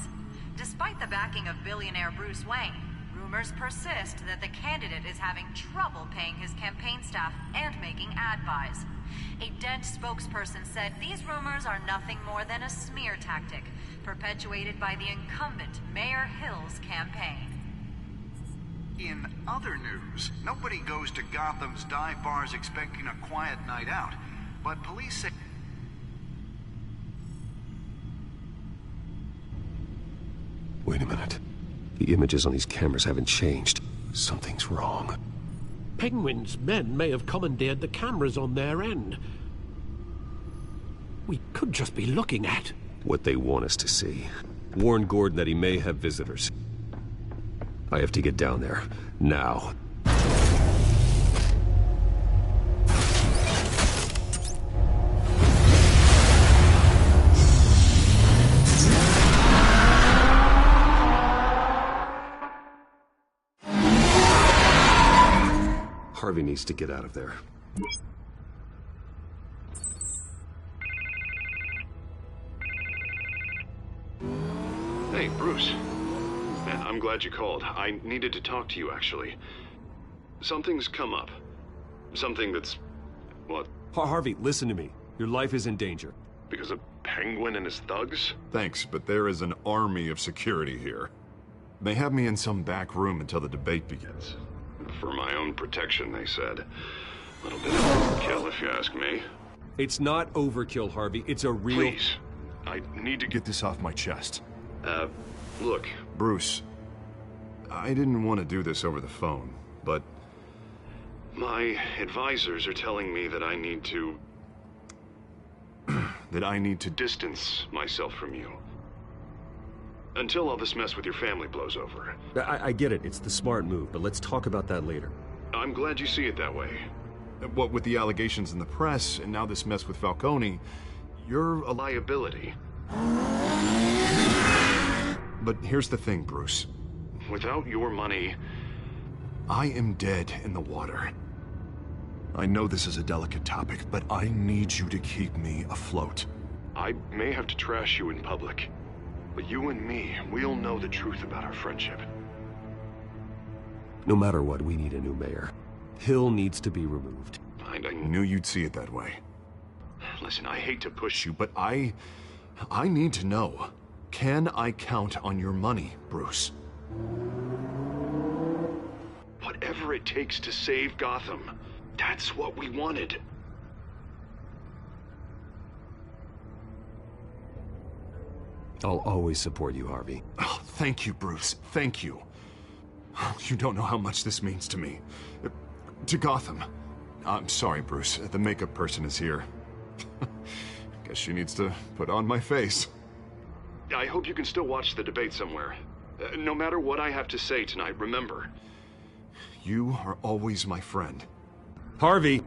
Despite the backing of billionaire Bruce Wayne, rumors persist that the candidate is having trouble paying his campaign staff and making ad buys. A Dent spokesperson said these rumors are nothing more than a smear tactic, perpetuated by the incumbent Mayor Hill's campaign. In other news, nobody goes to Gotham's dive bars expecting a quiet night out, but police say... Wait a minute. The images on these cameras haven't changed. Something's wrong. Penguin's men may have commandeered the cameras on their end. We could just be looking at what they want us to see. Warn Gordon that he may have visitors. I have to get down there. Now. Harvey needs to get out of there. Hey, Bruce. Man, I'm glad you called. I needed to talk to you, actually. Something's come up. Something that's... what? Harvey, listen to me. Your life is in danger. Because of Penguin and his thugs? Thanks, but there is an army of security here. They have me in some back room until the debate begins. For my own protection, they said. A little bit of overkill, if you ask me. It's not overkill, Harvey. It's a real... Please. I need to get this off my chest. Look. Bruce, I didn't want to do this over the phone, but... my advisors are telling me that I need to... that I need to distance myself from you. Until all this mess with your family blows over. I get it. It's the smart move, but let's talk about that later. I'm glad you see it that way. What with the allegations in the press, and now this mess with Falcone, you're a liability. But here's the thing, Bruce. Without your money, I am dead in the water. I know this is a delicate topic, but I need you to keep me afloat. I may have to trash you in public. But you and me, we'll know the truth about our friendship. No matter what, we need a new mayor. Hill needs to be removed. I knew you'd see it that way. Listen, I hate to push you, but I need to know. Can I count on your money, Bruce? Whatever it takes to save Gotham, that's what we wanted. I'll always support you, Harvey. Oh, thank you, Bruce. Thank you. You don't know how much this means to me. To Gotham. I'm sorry, Bruce. The makeup person is here. Guess she needs to put on my face. I hope you can still watch the debate somewhere. No matter what I have to say tonight, remember, You are always my friend. Harvey!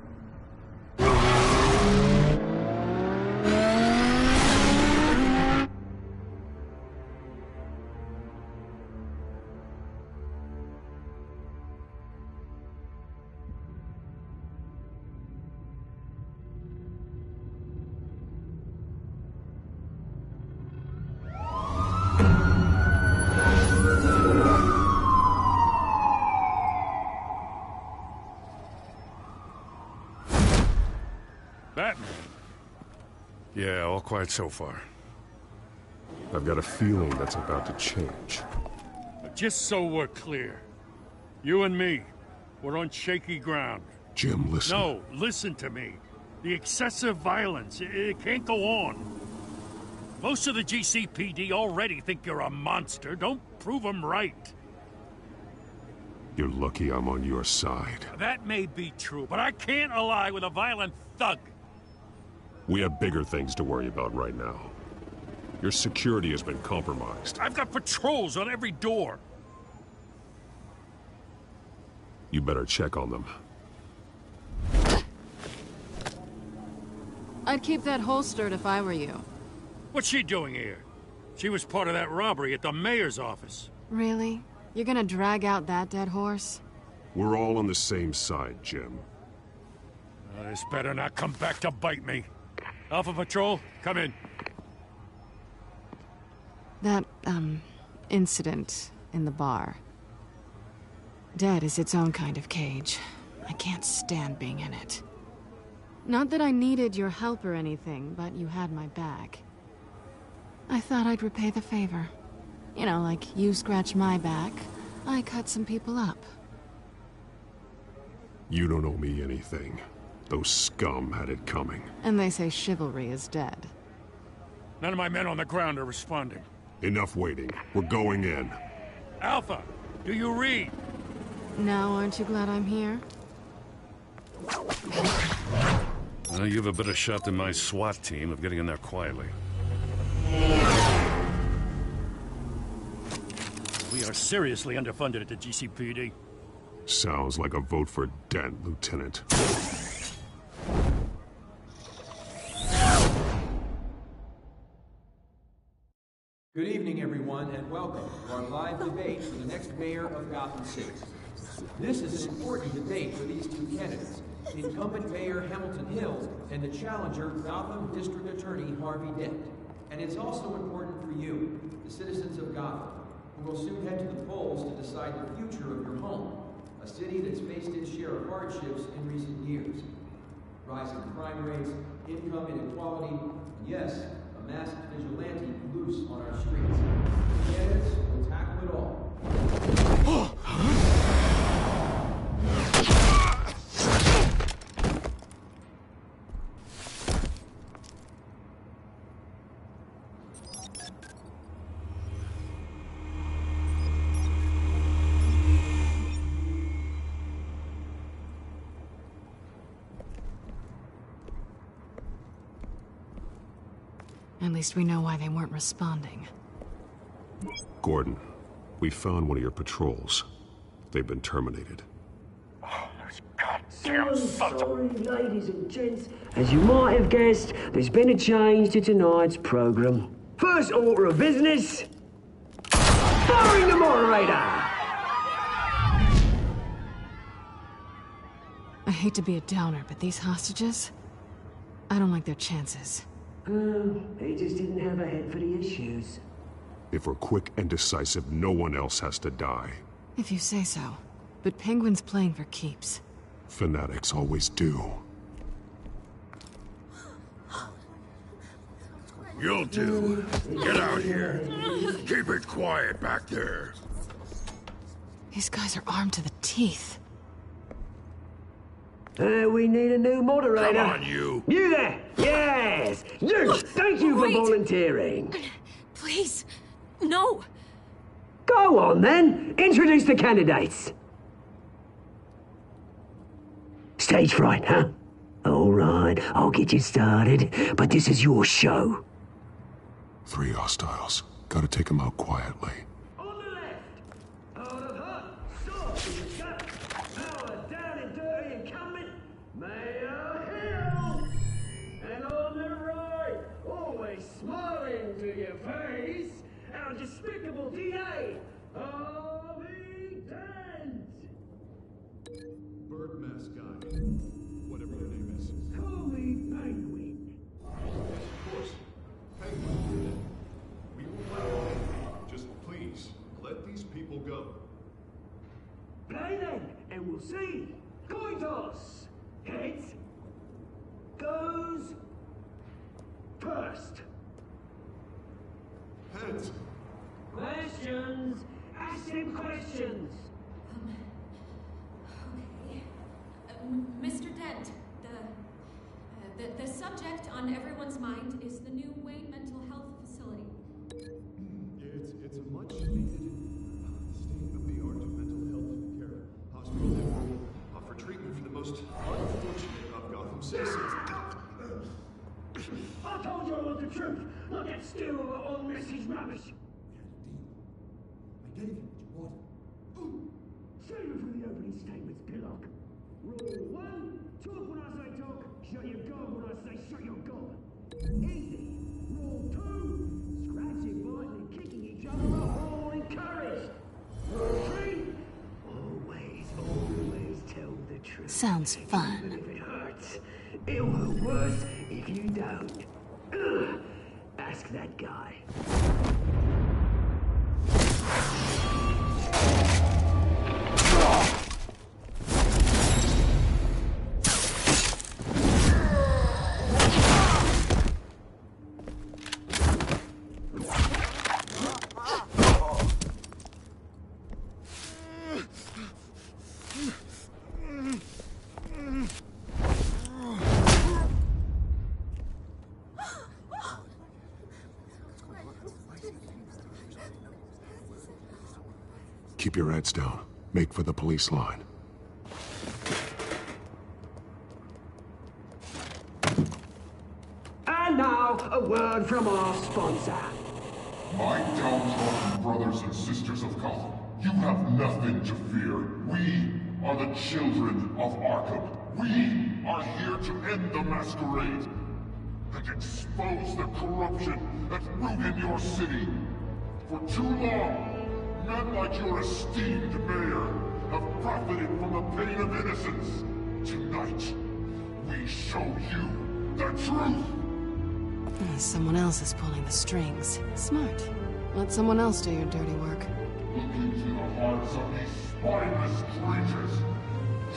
Batman? Yeah, all quiet so far. I've got a feeling that's about to change. But just so we're clear, you and me, we're on shaky ground. Jim, listen. No, listen to me. The excessive violence, it can't go on. Most of the GCPD already think you're a monster. Don't prove them right. You're lucky I'm on your side. That may be true, but I can't ally with a violent thug. We have bigger things to worry about right now. Your security has been compromised. I've got patrols on every door. You better check on them. I'd keep that holstered if I were you. What's she doing here? She was part of that robbery at the mayor's office. Really? You're gonna drag out that dead horse? We're all on the same side, Jim. This better not come back to bite me. Alpha Patrol, come in. That, incident in the bar. Dead is its own kind of cage. I can't stand being in it. Not that I needed your help or anything, but you had my back. I thought I'd repay the favor. You know, like you scratch my back, I cut some people up. You don't owe me anything. Those scum had it coming. And they say chivalry is dead. None of my men on the ground are responding. Enough waiting. We're going in. Alpha, do you read? Now, aren't you glad I'm here? Well, you have a better shot than my SWAT team of getting in there quietly. We are seriously underfunded at the GCPD. Sounds like a vote for Dent, Lieutenant. Good evening, everyone, and welcome to our live debate for the next mayor of Gotham City. This is an important debate for these two candidates, incumbent Mayor Hamilton Hill and the challenger Gotham District Attorney Harvey Dent. And it's also important for you, the citizens of Gotham, who will soon head to the polls to decide the future of your home, a city that's faced its share of hardships in recent years. Rising crime rates, income inequality, and yes, a masked vigilante loose on our streets. The candidates will tackle it all. At least we know why they weren't responding. Gordon, we found one of your patrols. They've been terminated. I'm sorry, ladies and gents. As you might have guessed, there's been a change to tonight's program. First order of business, firing the moderator! I hate to be a downer, but these hostages, I don't like their chances. He just didn't have a head for the issues. If we're quick and decisive, no one else has to die. If you say so. But Penguin's playing for keeps. Fanatics always do. You'll do. Get out here. Keep it quiet back there. These guys are armed to the teeth. We need a new moderator. Come on, you. You there! Yes! You! Thank you for volunteering. Please, no. Go on, then. Introduce the candidates. Stage fright, huh? All right, I'll get you started, but this is your show. 3 hostiles. Gotta take them out quietly. On the left, out of her, sword in the gut. then, and we'll see. Coin toss. Heads goes first. Heads. Questions. Ask them questions. Okay. Mr. Dent, the subject on everyone's mind is the new Wayne Mental Health Facility. It's a much needed state-of-the-art mental health care hospital that will offer treatment for the most unfortunate of Gotham citizens. I told you I want the truth, not that stew or old message rubbish. I gave you what you wanted. Save it for the opening statements, Pillock. Rule 1, talk when I say talk, shut your gob when I say shut your gob. Easy. Rule 2, scratching, biting, and kicking each other are all encouraged. Rule 3, always tell the truth. Sounds fun. Even if it hurts, it'll hurt worse if you don't. Ugh. Ask that guy. Keep your heads down. Make for the police line. And now, a word from our sponsor. My downtrodden brothers and sisters of Gotham, you have nothing to fear. We are the children of Arkham. We are here to end the masquerade and expose the corruption that ruined your city. For too long, men like your esteemed mayor have profited from the pain of innocence. Tonight, we show you the truth. Someone else is pulling the strings. Smart. Let someone else do your dirty work. Look into the hearts of these spineless creatures,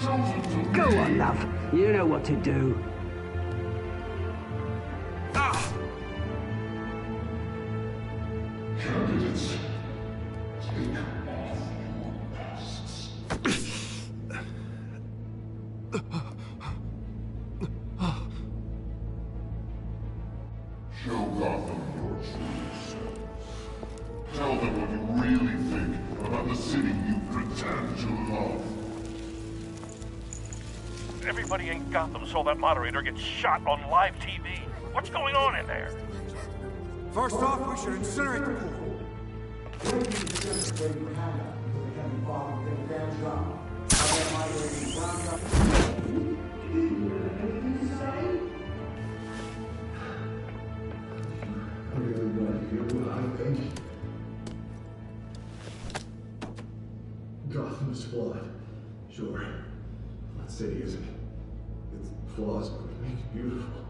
chosen to Go be. on, love. You know what to do. Candidates, take off your masks. Show Gotham your true selves. Tell them what you really think about the city you pretend to love. Everybody in Gotham saw that moderator get shot on live TV. What's going on in there? First off, we should incinerate the pool. Gotham is flawed. Sure. That city isn't. Its flaws would make it beautiful.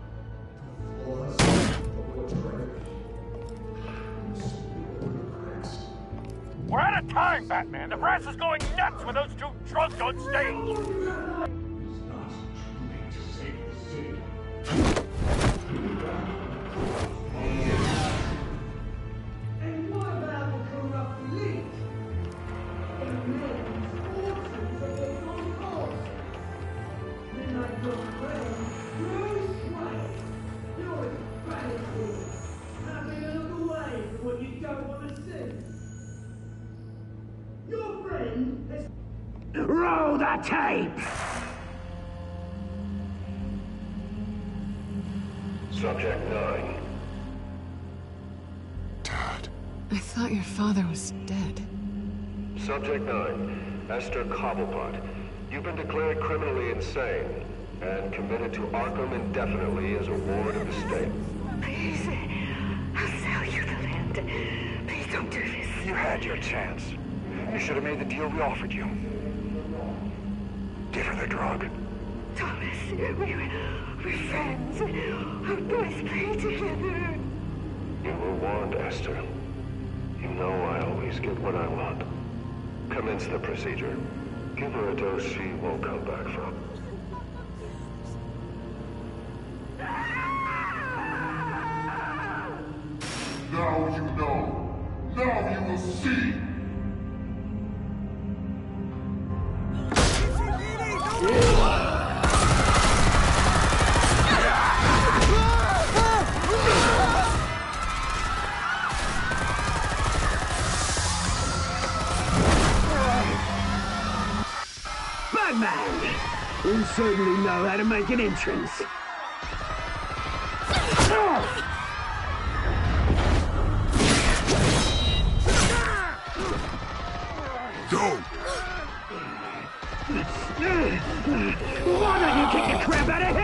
The flaws of what's right. We're out of time, Batman. The press is going nuts with those two drunks on stage. And what about the corrupt elite? And men's fortunes of their own cause? Then like your friend, Bruce Wayne. You're a fancy. Having a look away from what you don't want to see. Your friend has... Roll the tape! Subject 9. I thought your father was dead. Subject 9. Esther Cobblepot. You've been declared criminally insane and committed to Arkham indefinitely as a ward of the state. Please, I'll sell you the land. Please don't do this. You had your chance. You should have made the deal we offered you. Give her the drug. Thomas, we're friends. Our boys play together. You were warned, Esther. You know I always get what I want. Commence the procedure. Give her a dose she won't come back from. Now you know. Now you will see. Batman! You certainly know how to make an entrance. Go! Why don't you kick the crap out of him?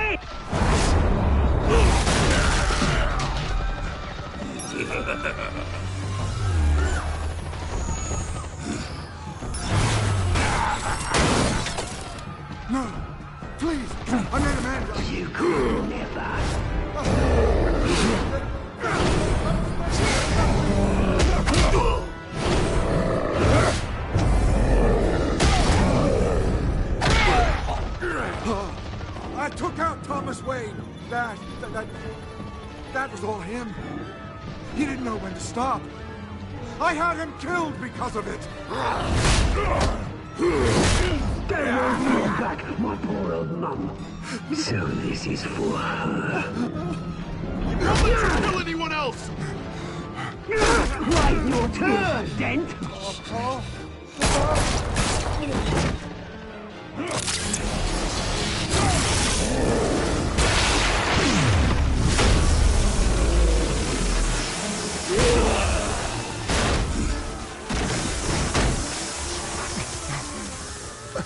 No! Please! I made a man! You could never. I took out Thomas Wayne. That was all him. He didn't know when to stop. I had him killed because of it. Don't hold back, my poor old mum. So this is for her. Don't let you kill anyone else! Right, your turn, Dent.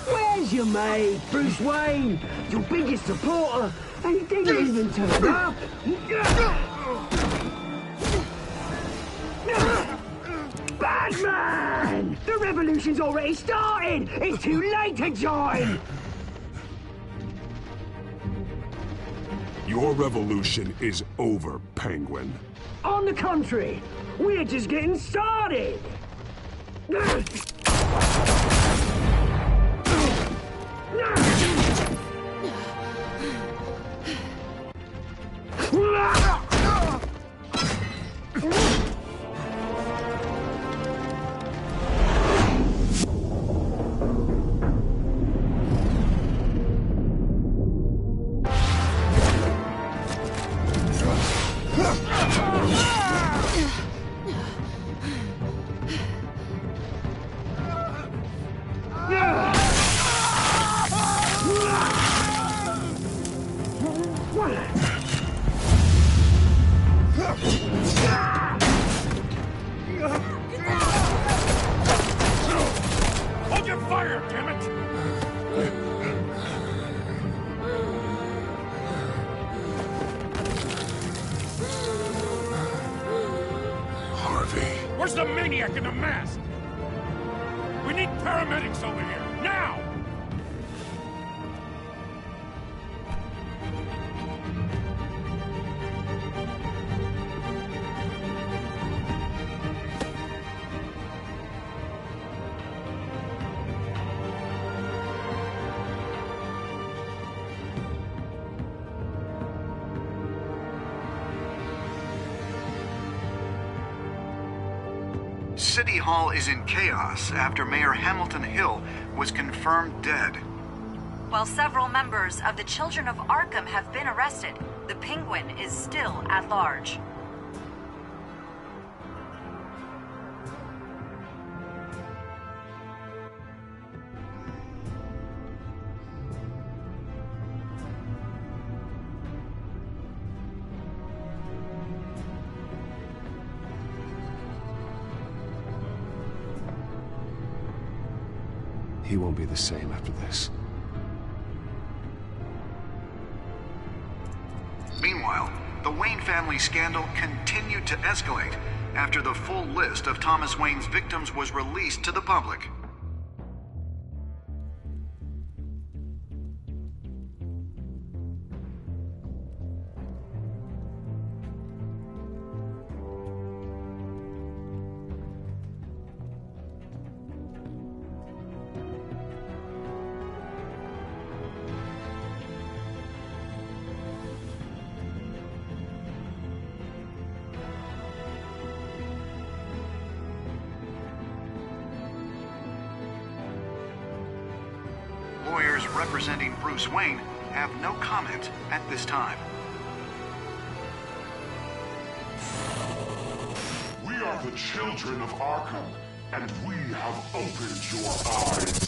Where's your mate, Bruce Wayne? Your biggest supporter, and he didn't even turn up. Batman! The revolution's already started! It's too late to join! Your revolution is over, Penguin. On the contrary, we're just getting started! Hold your fire, damn it! Harvey. Where's the maniac in the mask? We need paramedics over here, now! City Hall is in chaos after Mayor Hamilton Hill was confirmed dead. While several members of the Children of Arkham have been arrested, the Penguin is still at large. He won't be the same after this. Meanwhile, the Wayne family scandal continued to escalate after the full list of Thomas Wayne's victims was released to the public. lawyers representing Bruce Wayne have no comment at this time. We are the children of Arkham, and we have opened your eyes.